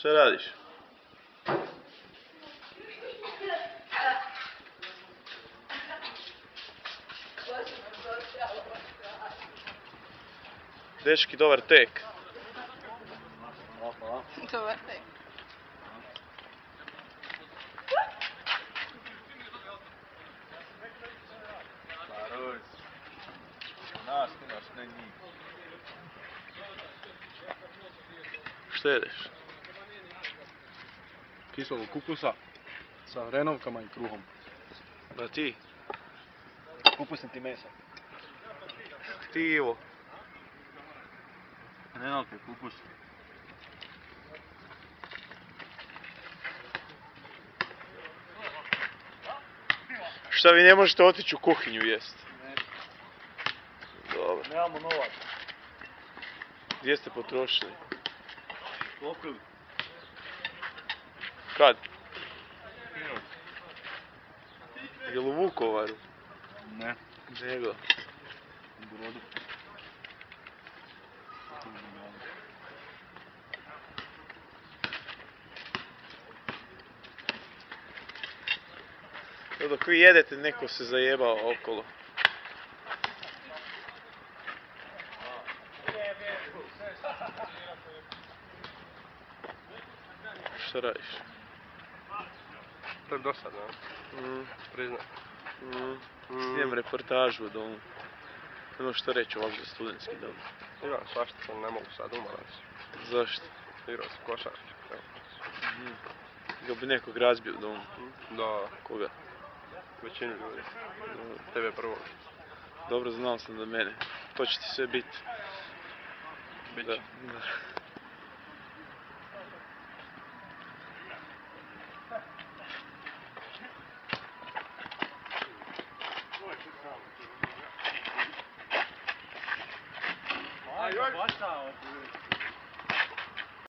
Šta radiš? Dečki, dobar tek. Dobar tek. Šta jedeš? Kiselog kupusa sa hrenovkama i kruhom. Da ti? Kupusni ti mesa. Ti Ivo. Hrenovke, kupus. Šta vi ne možete otići u kuhinju jest? Dobro. Nemamo novac. Gdje ste potrošili? Popili. Kad? Jel u Vukovaru? Ne. Nego. U Brodu. Dok vi jedete, neko se zajebao okolo. Šta radiš? To je dosadno, priznam. Snijem reportažu o domu. Imam što reći ovako za studentski dom. Imam svašta, sam ne mogu sad, umoran sam. Zašto? Igrao sam košarku. Ga bi nekog razbio u domu. Da, Koga? većinu ljudi. Tebe prvo. Dobro, znao sam da mene. To će ti sve biti. Biće. Da. Ajde, baš